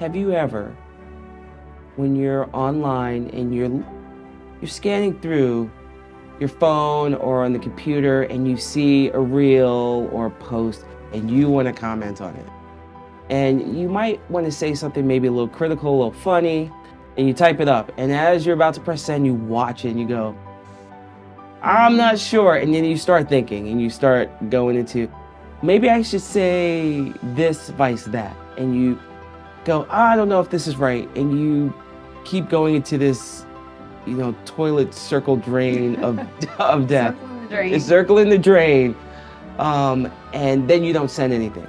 Have you ever, when you're online and you're scanning through your phone or on the computer and you see a reel or a post and you want to comment on it? And you might want to say something maybe a little critical, a little funny, and you type it up. And as you're about to press send, you watch it and you go, I'm not sure. And then you start thinking and you start going into, maybe I should say this, vice that. And you go, I don't know if this is right. And you keep going into this, toilet circle drain of death. It's circling the drain. And then you don't send anything.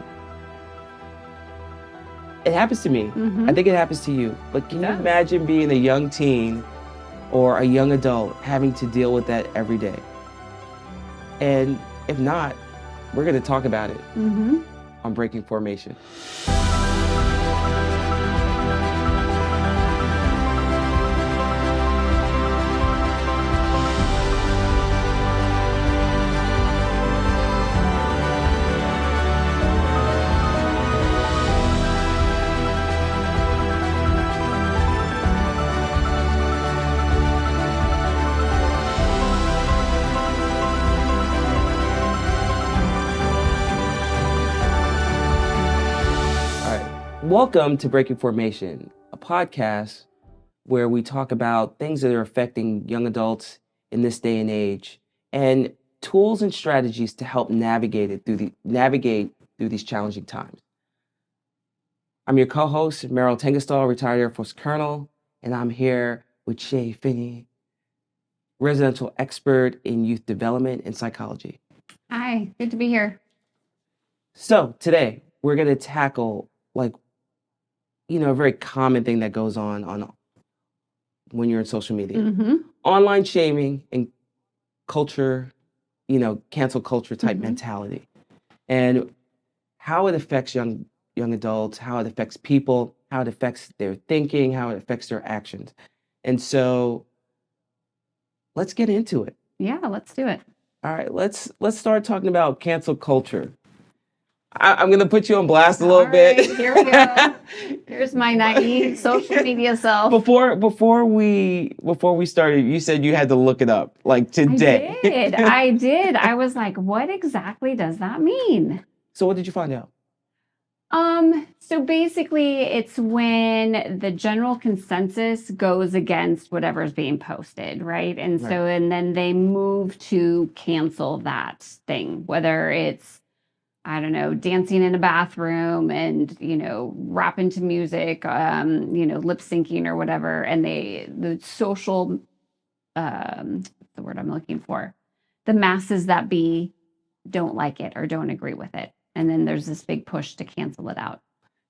It happens to me. I think it happens to you. But can you imagine being a young teen or a young adult having to deal with that every day? And if not, we're going to talk about it on Breaking Formation. Welcome to Breaking Formation, a podcast where we talk about things that are affecting young adults in this day and age, and tools and strategies to help navigate through these challenging times. I'm your co-host, Merryl Tengesdal, retired Air Force Colonel, and I'm here with Shea Phinney, residential expert in youth development and psychology. Hi, good to be here. So today we're going to tackle a very common thing that goes on when you're in social media. Online shaming and culture, cancel culture type mentality. And how it affects young adults, how it affects people, how it affects their thinking, how it affects their actions. And so let's get into it. Yeah, let's do it. All right, let's start talking about cancel culture. I'm going to put you on blast a little bit. Here we go. Here's my naive social media self. Before we started, you said you had to look it up like today. I did. I was like, what exactly does that mean? So what did you find out? So basically it's when the general consensus goes against whatever's being posted, right? And so, and then they move to cancel that thing, whether it's, I don't know, dancing in a bathroom and, rapping to music, lip syncing or whatever. And the social, the word I'm looking for, the masses that be don't like it or don't agree with it. And then there's this big push to cancel it out.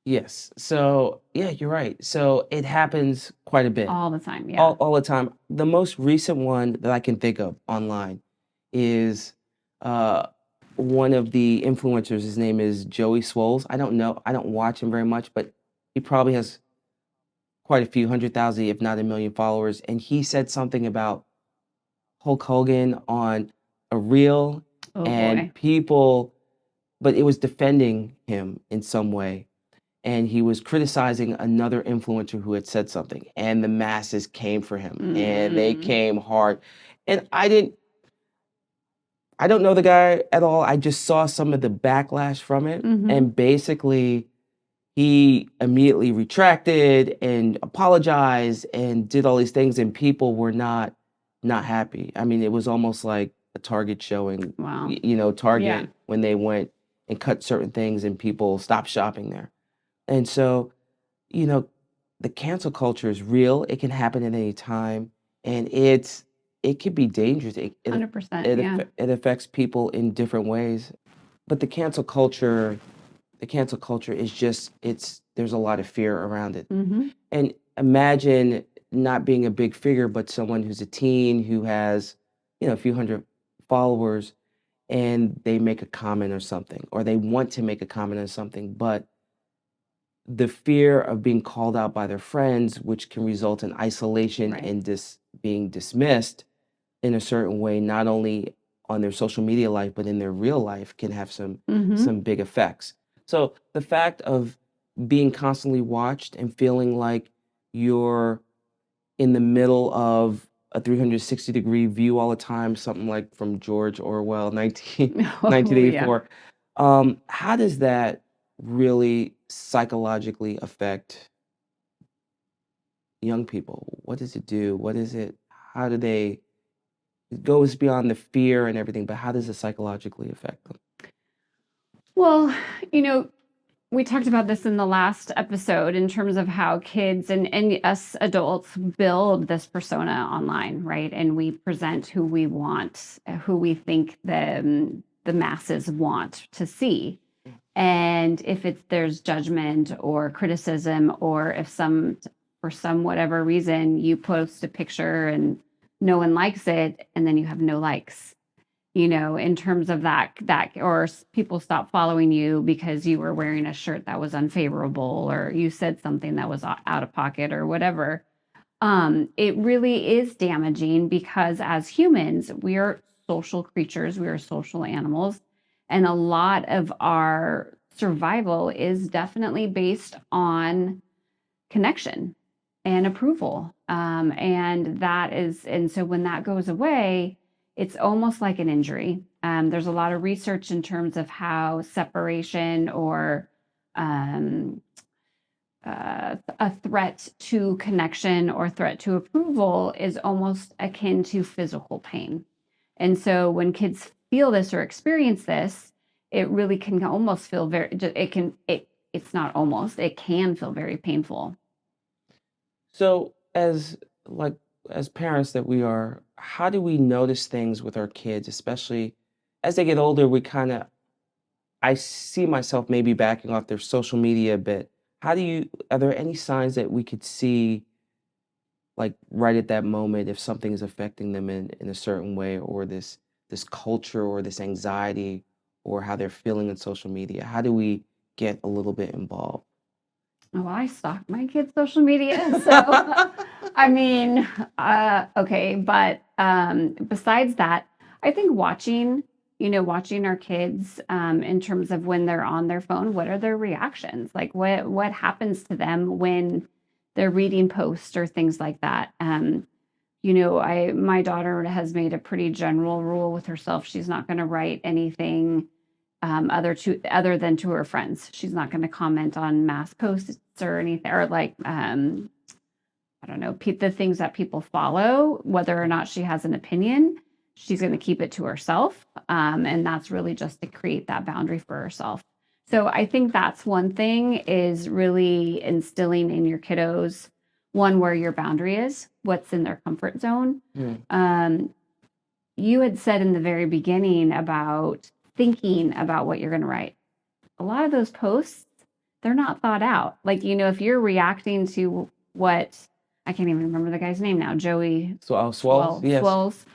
Yes. So, yeah, you're right. So it happens quite a bit. All the time, yeah. All the time. The most recent one that I can think of online is one of the influencers. His name is Joey Swoles. I don't know. I don't watch him very much, but he probably has quite a few 100,000, if not 1 million followers. And he said something about Hulk Hogan on a reel people, but it was defending him in some way. And he was criticizing another influencer who had said something, and the masses came for him and they came hard. And I don't know the guy at all. I just saw some of the backlash from it. And basically he immediately retracted and apologized and did all these things, and people were not happy. I mean, it was almost like a Target showing, Target when they went and cut certain things and people stopped shopping there. And so, the cancel culture is real. It can happen at any time, and it can be dangerous. 100%. It affects people in different ways. But the cancel culture is just, there's a lot of fear around it. And imagine not being a big figure, but someone who's a teen who has, a few hundred followers, and they make a comment or something, or they want to make a comment on something, but the fear of being called out by their friends, which can result in isolation and being dismissed in a certain way, not only on their social media life, but in their real life, can have some big effects. So the fact of being constantly watched and feeling like you're in the middle of a 360-degree view all the time, something like from George Orwell, Oh, yeah. 1984. How does that really psychologically affect young people? What does it do? What is it? How do they? It goes beyond the fear and everything, but how does it psychologically affect them? Well, you know, we talked about this in the last episode in terms of how kids and us adults build this persona online, right? And we present who we want, who we think the masses want to see. And if there's judgment or criticism, or if for some whatever reason you post a picture and no one likes it, and then you have no likes, in terms of that, or people stop following you because you were wearing a shirt that was unfavorable, or you said something that was out of pocket or whatever. It really is damaging, because as humans, we are social creatures, we are social animals, and a lot of our survival is definitely based on connection and approval. And so when that goes away, it's almost like an injury. There's a lot of research in terms of how separation or um, a threat to connection or threat to approval is almost akin to physical pain. And so when kids feel this or experience this, it really can almost feel it's not almost, it can feel very painful. So, as parents that we are, how do we notice things with our kids, especially as they get older? I see myself maybe backing off their social media a bit. Are there any signs that we could see, like right at that moment, if something is affecting them in a certain way, or this culture or this anxiety, or how they're feeling in social media? How do we get a little bit involved? Well, I stalk my kids' social media, so I mean, okay, but besides that, I think watching our kids, in terms of when they're on their phone, what are their reactions? Like, what happens to them when they're reading posts or things like that? My daughter has made a pretty general rule with herself. She's not going to write anything other than to her friends. She's not going to comment on mass posts or anything, or like I don't know, the things that people follow, whether or not she has an opinion. She's going to keep it to herself, and that's really just to create that boundary for herself. So I think that's one thing, is really instilling in your kiddos, one, where your boundary is, what's in their comfort zone. Mm. You had said in the very beginning about thinking about what you're going to write. A lot of those posts, they're not thought out. Like, if you're reacting to what, I can't even remember the guy's name now, Joey Swells, yes. Swells.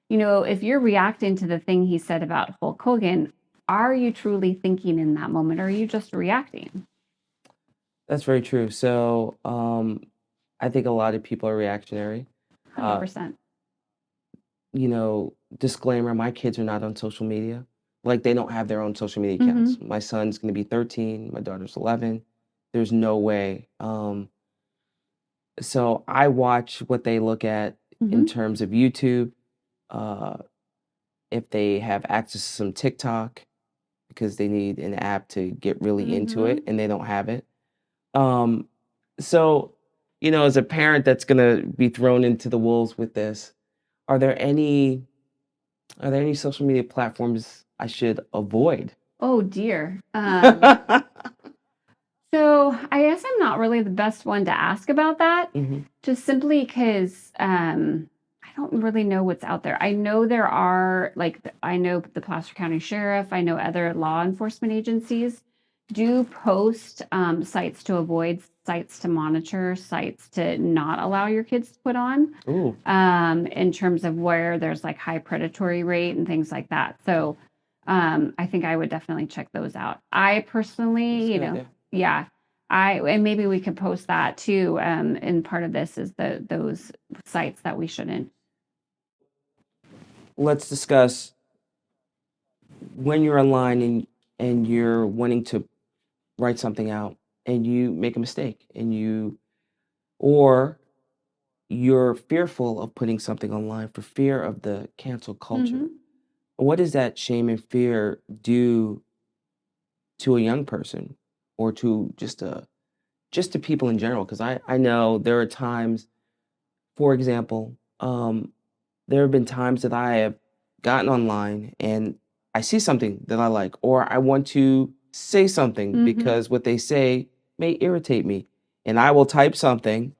If you're reacting to the thing he said about Hulk Hogan, are you truly thinking in that moment, or are you just reacting? That's very true. So, I think a lot of people are reactionary. 100%. Disclaimer, my kids are not on social media. Like, they don't have their own social media accounts. My son's going to be 13, my daughter's 11. There's no way. So I watch what they look at in terms of YouTube. If they have access to some TikTok, because they need an app to get really into it, and they don't have it. So, as a parent that's gonna be thrown into the wolves with this, are there any social media platforms I should avoid? Oh dear. So I guess I'm not really the best one to ask about that, just simply because I don't really know what's out there. I know there are, I know the Placer County Sheriff, I know other law enforcement agencies do post sites to avoid, sites to monitor, sites to not allow your kids to put on, Ooh, in terms of where there's like high predatory rate and things like that. So I think I would definitely check those out. I personally, that's a good idea. yeah, and maybe we could post that too. And part of this is those sites that we shouldn't. Let's discuss when you're online and you're wanting to write something out. and you make a mistake or you're fearful of putting something online for fear of the cancel culture. Mm-hmm. What does that shame and fear do to a young person or to just to people in general? Because I know there are times, for example, there have been times that I have gotten online and I see something that I like, or I want to say something Mm-hmm. because what they say may irritate me. And I will type something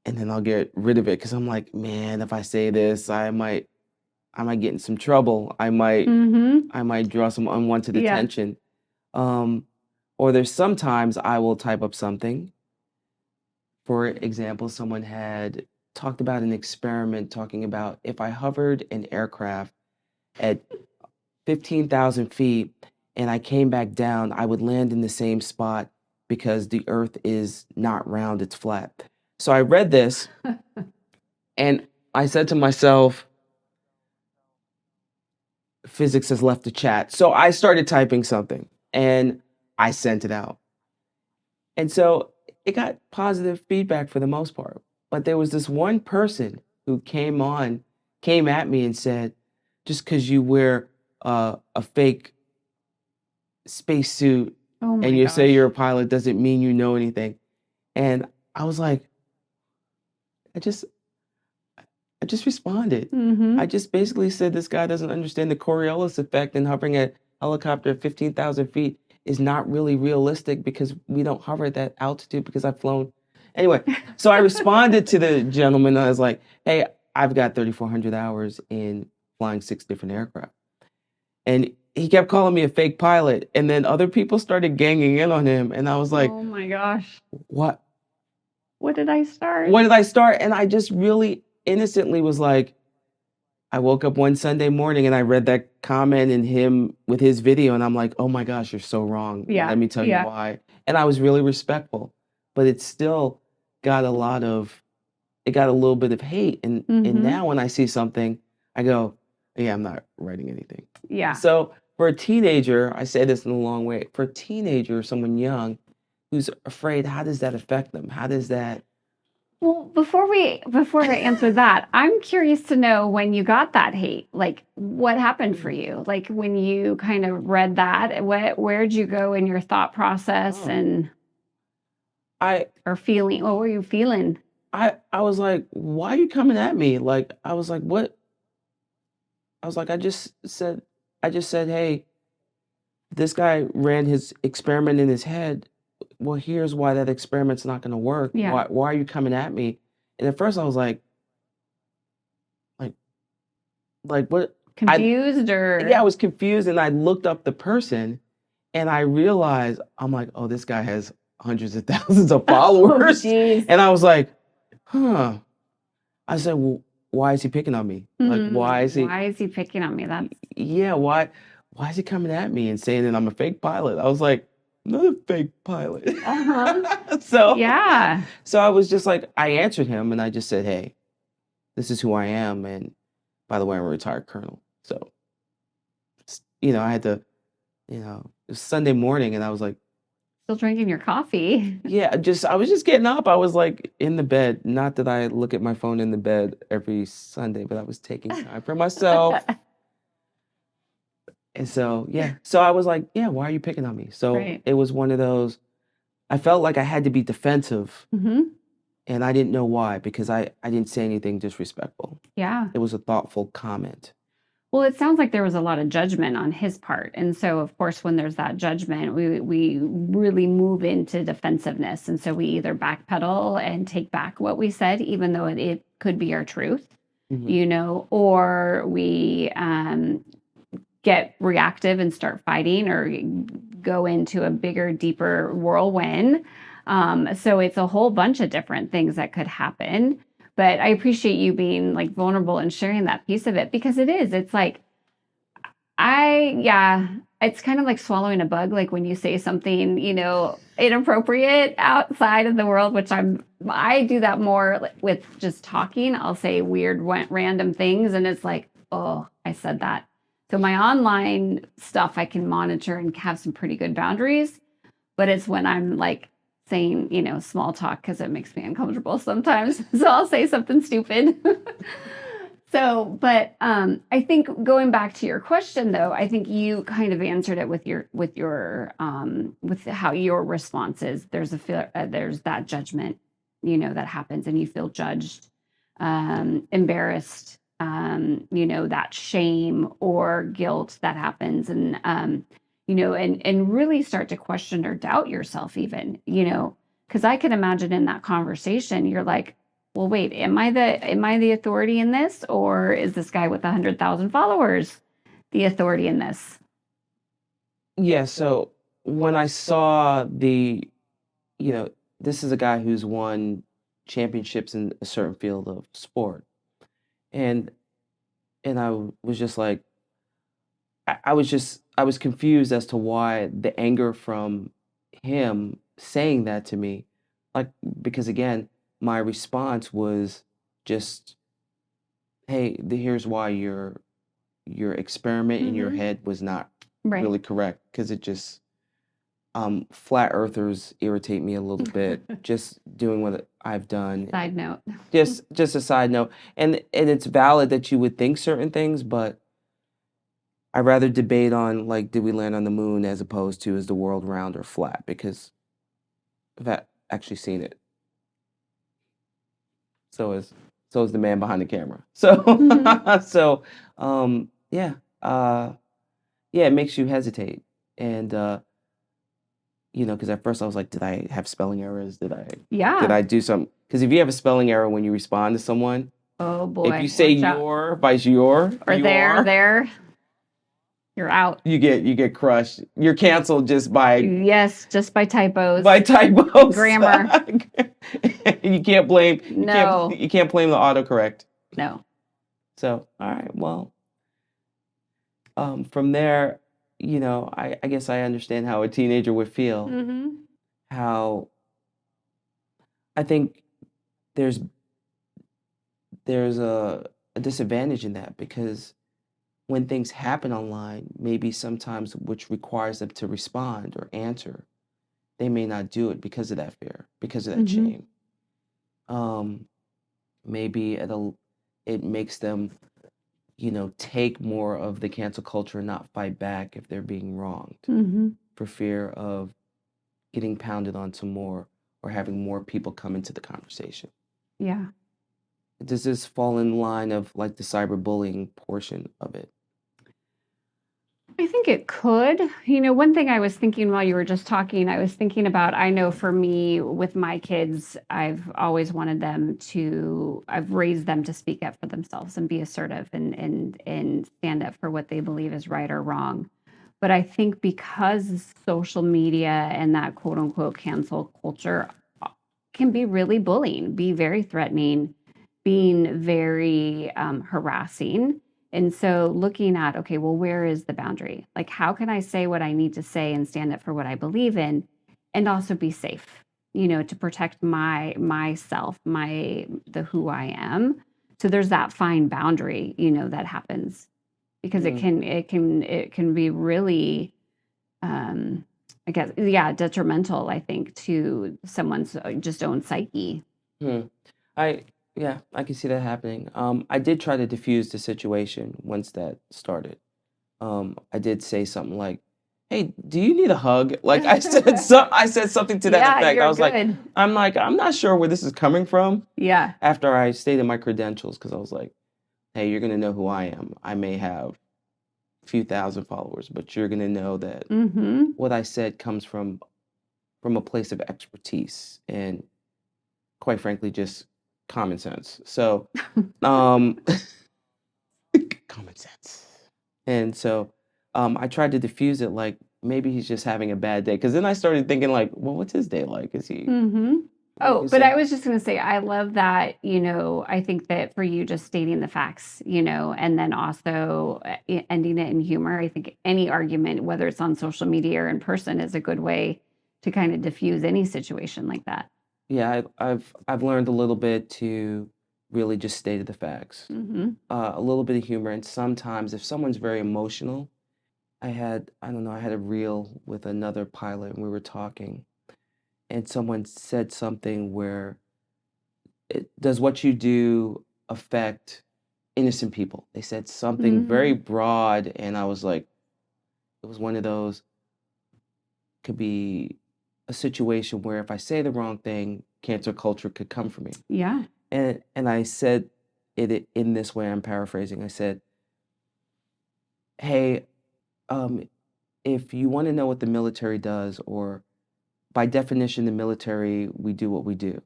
and then I'll get rid of it because I'm like, man, if I say this, I might get in some trouble. Mm-hmm. I might draw some unwanted Yeah. attention. Um, or there's sometimes I will type up something. For example, someone had talked about an experiment talking about if I hovered an aircraft at 15,000 feet and I came back down, I would land in the same spot because the earth is not round, it's flat. So I read this and I said to myself, physics has left the chat. So I started typing something and I sent it out. And so it got positive feedback for the most part. But there was this one person who came at me and said, just because you wear a fake spacesuit Oh and my you say you're a gosh. pilot doesn't mean you know anything. And I was like, I just I just responded. Mm-hmm. I just basically said this guy doesn't understand the Coriolis effect and hovering a helicopter at 15,000 feet is not really realistic because we don't hover at that altitude because I've flown. Anyway, so I responded to the gentleman. I was like, hey, I've got 3,400 hours in flying 6 different aircraft. And he kept calling me a fake pilot. And then other people started ganging in on him. And I was like, Oh my gosh. what? What did I start? When did I start? And I just really innocently was like, I woke up one Sunday morning and I read that comment and him with his video, and I'm like, oh my gosh, you're so wrong. Yeah. Let me tell you Yeah. why. And I was really respectful, but it still got it got a little bit of hate. And Mm-hmm. now when I see something, I go, yeah, I'm not writing anything. Yeah. So for a teenager, I say this in a long way, for a teenager, someone young who's afraid, how does that affect them? How does that? Well, before I answer that, I'm curious to know when you got that hate, like what happened for you? Like when you kind of read that, where'd you go in your thought process Oh, and I or feeling? What were you feeling? I was like, why are you coming at me? Like I was like, what? I was like, I just said, hey, this guy ran his experiment in his head. Well, here's why that experiment's not going to work. Yeah. Why are you coming at me? And at first I was like, what? Confused Yeah, or I was confused and I looked up the person and I realized, I'm like, oh, this guy has hundreds of thousands of oh followers. geez. And I was like, huh. I said, well, why is he picking on me? Like, why is he picking on me? That's yeah, why is he coming at me and saying that I'm a fake pilot? I was like, I'm not a fake pilot. uh-huh. So Yeah. so I was just like, I answered him and I just said, hey, this is who I am. And by the way, I'm a retired colonel. So, I had to, it was Sunday morning and I was like, Still drinking your coffee. yeah, I was just getting up. I was like in the bed. Not that I look at my phone in the bed every Sunday, but I was taking time for myself. And so, yeah. So I was like, yeah, why are you picking on me? So Right. it was one of those, I felt like I had to be defensive Mm-hmm. and I didn't know why because I didn't say anything disrespectful. Yeah. It was a thoughtful comment. Well, it sounds like there was a lot of judgment on his part. And so, of course, when there's that judgment, we really move into defensiveness. And so we either backpedal and take back what we said, even though it could be our truth, or we get reactive and start fighting or go into a bigger, deeper whirlwind. So it's a whole bunch of different things that could happen. But I appreciate you being like vulnerable and sharing that piece of it because it's like, it's kind of like swallowing a bug. Like when you say something, inappropriate outside of the world, which I do that more with just talking. I'll say weird, random things. And it's like, oh, I said that. So my online stuff, I can monitor and have some pretty good boundaries. but it's when I'm like saying, small talk because it makes me uncomfortable sometimes. So I'll say something stupid. So, but I think going back to your question though, I think you kind of answered it with with how your response is. There's that judgment, that happens, and you feel judged, embarrassed, that shame or guilt that happens, and and really start to question or doubt yourself, even, because I can imagine in that conversation, you're like, well, wait, am I the authority in this, or is this guy with 100,000 followers the authority in this? Yeah, so when I saw this is a guy who's won championships in a certain field of sport. And I was just like, I was confused as to why the anger from him saying that to me, like, because again, my response was just, hey, here's why your experiment in your head was not Right. really correct, because it just flat earthers irritate me a little bit, just doing what I've done. Side note. Just a side note. And it's valid that you would think certain things, but I'd rather debate on, like, did we land on the moon, as opposed to, is the world round or flat, because I've actually seen it. So is the man behind the camera. So so yeah. Yeah, it makes you hesitate. And because at first I was like, did I have spelling errors? Did I do something? Because if you have a spelling error when you respond to someone, Oh boy. if you say your by your or you there, you're out. you get crushed. You're canceled just by just by typos. Grammar. You can't blame No. you can't blame the autocorrect. No. So, all right, well, from there, I guess I understand how a teenager would feel. How I think there's a disadvantage in that, because when things happen online, maybe sometimes which requires them to respond or answer, they may not do it because of that fear, because of that shame. Maybe it makes them, take more of the cancel culture and not fight back if they're being wronged, for fear of getting pounded on some more, or having more people come into the conversation. Yeah. Does this fall in line of, like, the cyberbullying portion of it? I think it could. One thing I was thinking while you were just talking, I was thinking about, I know for me with my kids, I've always wanted I've raised them to speak up for themselves and be assertive and stand up for what they believe is right or wrong. But I think because social media and that quote unquote cancel culture can be really bullying, be very threatening, being very harassing. And so looking at, okay, well, where is the boundary? Like, how can I say what I need to say and stand up for what I believe in, and also be safe, to protect myself, the who I am. So there's that fine boundary, that happens, because it can be really, I guess, detrimental, I think, to someone's just own psyche. Yeah, I can see that happening. I did try to diffuse the situation once that started. I did say something like, "Hey, do you need a hug?" Like, I said something to that effect. I was good. I'm not sure where this is coming from. Yeah. After I stated my credentials, because I was like, "Hey, you're gonna know who I am. I may have a few thousand followers, but you're gonna know that what I said comes from a place of expertise and, quite frankly, just common sense." So, common sense. And so, I tried to diffuse it, like, maybe he's just having a bad day. Because then I started thinking, like, well, what's his day like? Is he? Oh, but I was just going to say, I love that, I think that for you, just stating the facts, and then also ending it in humor. I think any argument, whether it's on social media or in person, is a good way to kind of diffuse any situation like that. Yeah, I've learned a little bit to really just state the facts. A little bit of humor, and sometimes if someone's very emotional, I don't know, I had a reel with another pilot and we were talking, and someone said something where, does what you do affect innocent people? They said something very broad, and I was like, it was one of those, could be a situation where if I say the wrong thing, cancel culture could come for me. Yeah. And I said it in this way, I'm paraphrasing. I said, hey, if you want to know what the military does, or by definition, the military, we do what we do.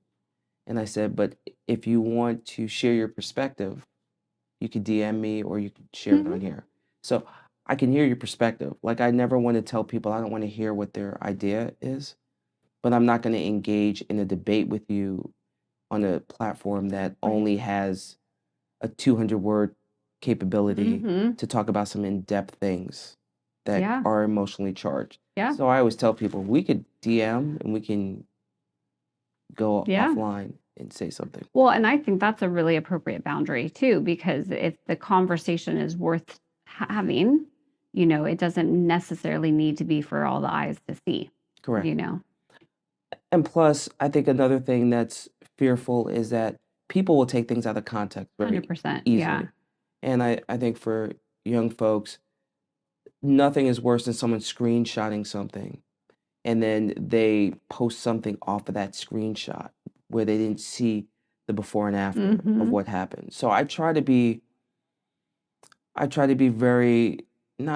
And I said, but if you want to share your perspective, you could DM me or you could share it on here. So I can hear your perspective. Like, I never want to tell people I don't want to hear what their idea is, but I'm not going to engage in a debate with you on a platform that only has a 200-word capability to talk about some in-depth things that are emotionally charged. Yeah. So I always tell people, we could DM and we can go offline and say something. Well, and I think that's a really appropriate boundary too, because if the conversation is worth having, it doesn't necessarily need to be for all the eyes to see. Correct. And plus, I think another thing that's fearful is that people will take things out of context very 100%, easily. yeah. And I think for young folks, nothing is worse than someone screenshotting something and then they post something off of that screenshot where they didn't see the before and after of what happened. So I try to be very, I'm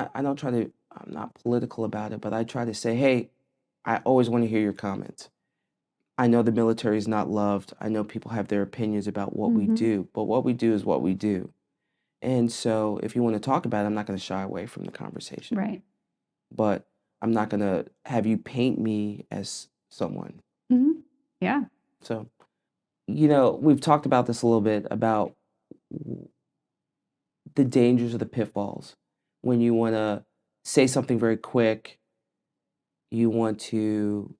not political about it, but I try to say, hey, I always want to hear your comments. I know the military is not loved. I know people have their opinions about what we do, but what we do is what we do. And so if you want to talk about it, I'm not going to shy away from the conversation. Right. But I'm not going to have you paint me as someone. Yeah. So, we've talked about this a little bit, about the dangers of the pitfalls. When you want to say something very quick, you want to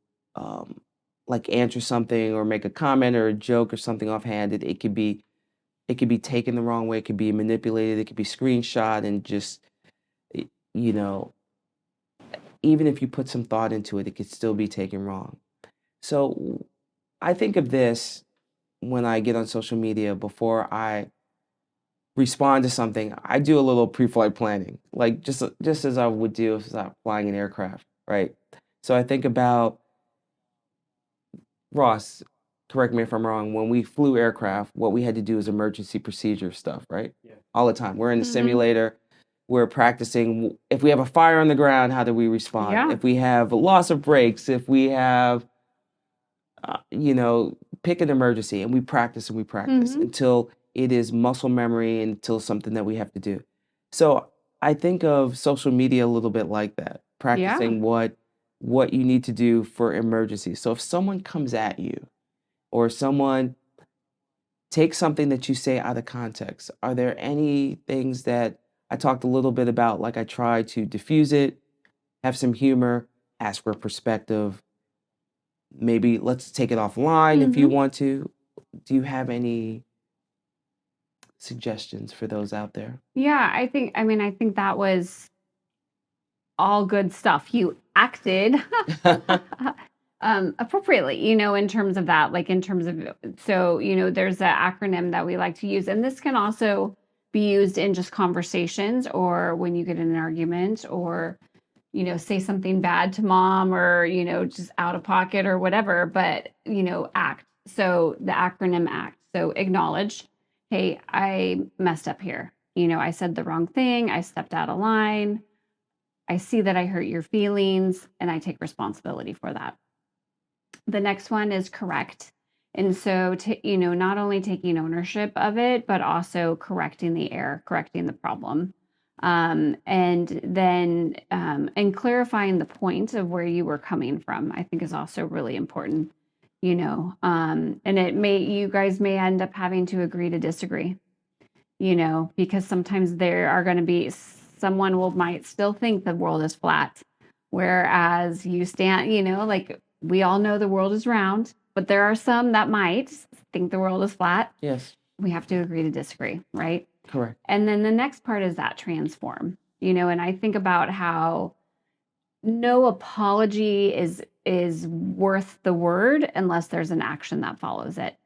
like answer something or make a comment or a joke or something offhanded, it could be taken the wrong way, it could be manipulated, it could be screenshot, and just, even if you put some thought into it, it could still be taken wrong. So I think of this when I get on social media. Before I respond to something, I do a little pre-flight planning, like just as I would do if I was flying an aircraft, right? So I think about, Ross, correct me if I'm wrong, when we flew aircraft, what we had to do is emergency procedure stuff, right? Yeah. All the time. We're in the simulator. We're practicing. If we have a fire on the ground, how do we respond? Yeah. If we have a loss of brakes, if we have, pick an emergency, and we practice until it is muscle memory, until something that we have to do. So I think of social media a little bit like that, practicing what you need to do for emergencies. So if someone comes at you, or someone takes something that you say out of context, are there any things that I talked a little bit about, like I try to diffuse it, have some humor, ask for a perspective, maybe let's take it offline if you want to. Do you have any suggestions for those out there? Yeah, I think that was all good stuff. You acted appropriately, in terms of that, so, there's an acronym that we like to use, and this can also be used in just conversations, or when you get in an argument, or, say something bad to mom, or, just out of pocket or whatever, but, act. So the acronym ACT. So acknowledge, hey, I messed up here. I said the wrong thing. I stepped out of line. I see that I hurt your feelings, and I take responsibility for that. The next one is correct. And so, not only taking ownership of it, but also correcting the error, correcting the problem. And then, and clarifying the point of where you were coming from, I think is also really important, and you guys may end up having to agree to disagree, because sometimes there are going to be, someone might still think the world is flat, whereas you stand, like, we all know the world is round, but there are some that might think the world is flat. Yes. We have to agree to disagree, right? Correct. And then the next part is that transform. And I think about how no apology is worth the word unless there's an action that follows it.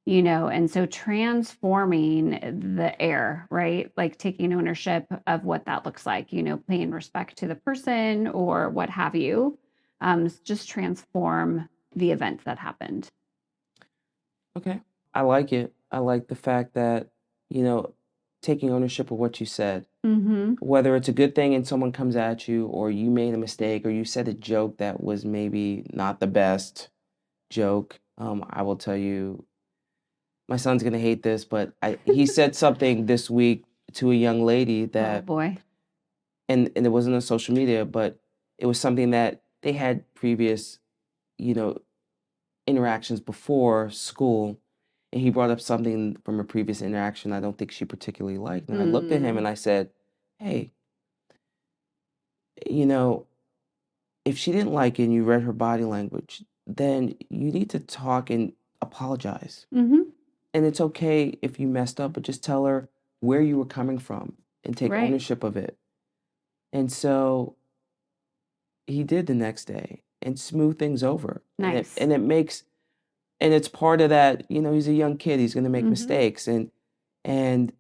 And so transforming the error, right? Like taking ownership of what that looks like, paying respect to the person or what have you, just transform the event that happened. Okay. I like it. I like the fact that, taking ownership of what you said, whether it's a good thing and someone comes at you, or you made a mistake, or you said a joke that was maybe not the best joke. I will tell you, my son's going to hate this, but he said something this week to a young lady Oh that, boy. and it wasn't on social media, but it was something that they had previous, interactions before school. And he brought up something from a previous interaction I don't think she particularly liked. And I looked at him and I said, hey, if she didn't like it and you read her body language, then you need to talk and apologize. And it's okay if you messed up, but just tell her where you were coming from and take Right. ownership of it. And so he did the next day and smoothed things over. Nice. And it's part of that, he's a young kid, he's going to make mistakes. And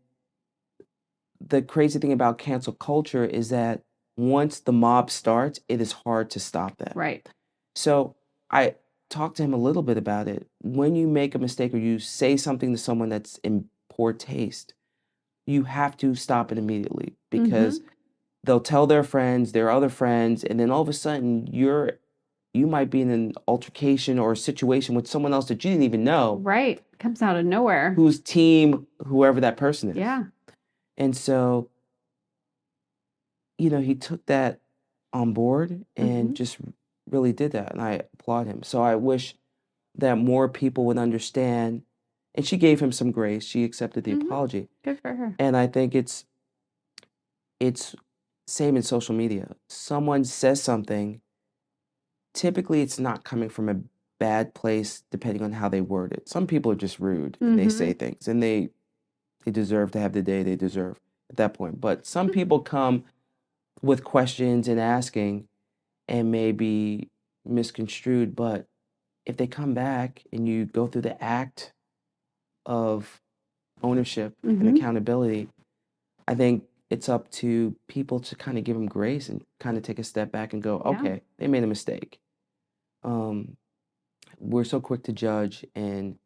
the crazy thing about cancel culture is that once the mob starts, it is hard to stop that. Right. So I talked to him a little bit about it. When you make a mistake or you say something to someone that's in poor taste, you have to stop it immediately, because they'll tell their friends, their other friends, and then all of a sudden you might be in an altercation or a situation with someone else that you didn't even know. Right. It comes out of nowhere. Whose team, whoever that person is. Yeah. And so, he took that on board and just really did that. And I applaud him. So I wish that more people would understand. And she gave him some grace. She accepted the apology. Good for her. And I think it's same in social media. Someone says something, typically it's not coming from a bad place, depending on how they word it. Some people are just rude and they say things, and they deserve to have the day they deserve at that point. But some people come with questions and asking and may be misconstrued. But if they come back and you go through the act of ownership and accountability, I think it's up to people to kind of give them grace and kind of take a step back and go, okay, they made a mistake. We're so quick to judge and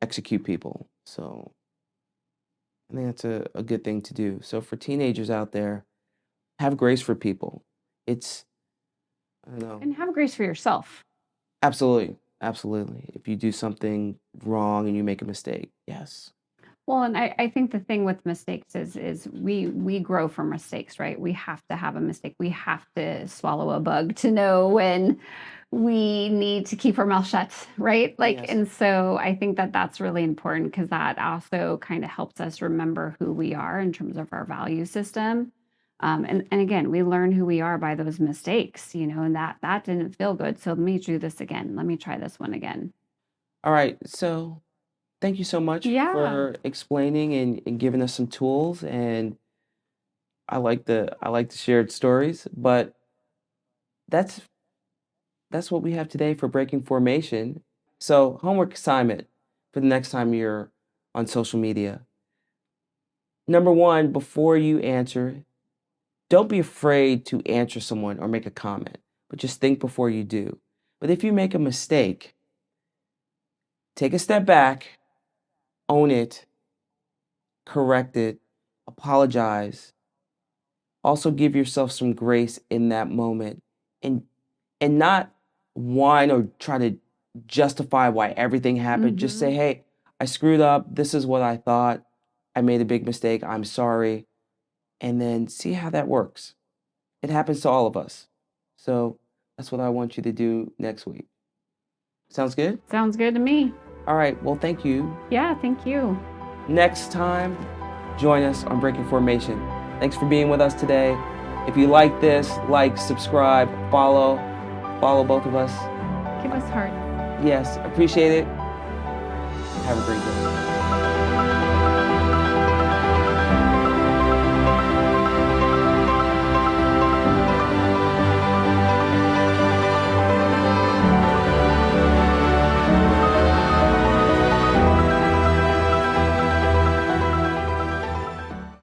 execute people. So I think that's a good thing to do. So for teenagers out there, have grace for people. I don't know. And have grace for yourself. Absolutely. Absolutely. If you do something wrong and you make a mistake, yes. Well, and I think the thing with mistakes is we grow from mistakes, right? We have to have a mistake. We have to swallow a bug to know when we need to keep our mouth shut, right? And so I think that that's really important, because that also kind of helps us remember who we are in terms of our value system. And again, we learn who we are by those mistakes, and that didn't feel good. So let me do this again. Let me try this one again. All right. So thank you so much for explaining and giving us some tools. And I like the shared stories, but that's what we have today for Breaking Formation. So homework assignment for the next time you're on social media. Number one, before you answer, don't be afraid to answer someone or make a comment, but just think before you do. But if you make a mistake, take a step back, own it, correct it, apologize. Also give yourself some grace in that moment, and not whine or try to justify why everything happened. Just say, hey, I screwed up. This is what I thought. I made a big mistake. I'm sorry. And then see how that works. It happens to all of us. So that's what I want you to do next week. Sounds good? Sounds good to me. All right. Well, thank you. Yeah, thank you. Next time, join us on Breaking Formation. Thanks for being with us today. If you like this, subscribe, follow both of us. Give us heart. Yes, appreciate it. Have a great day.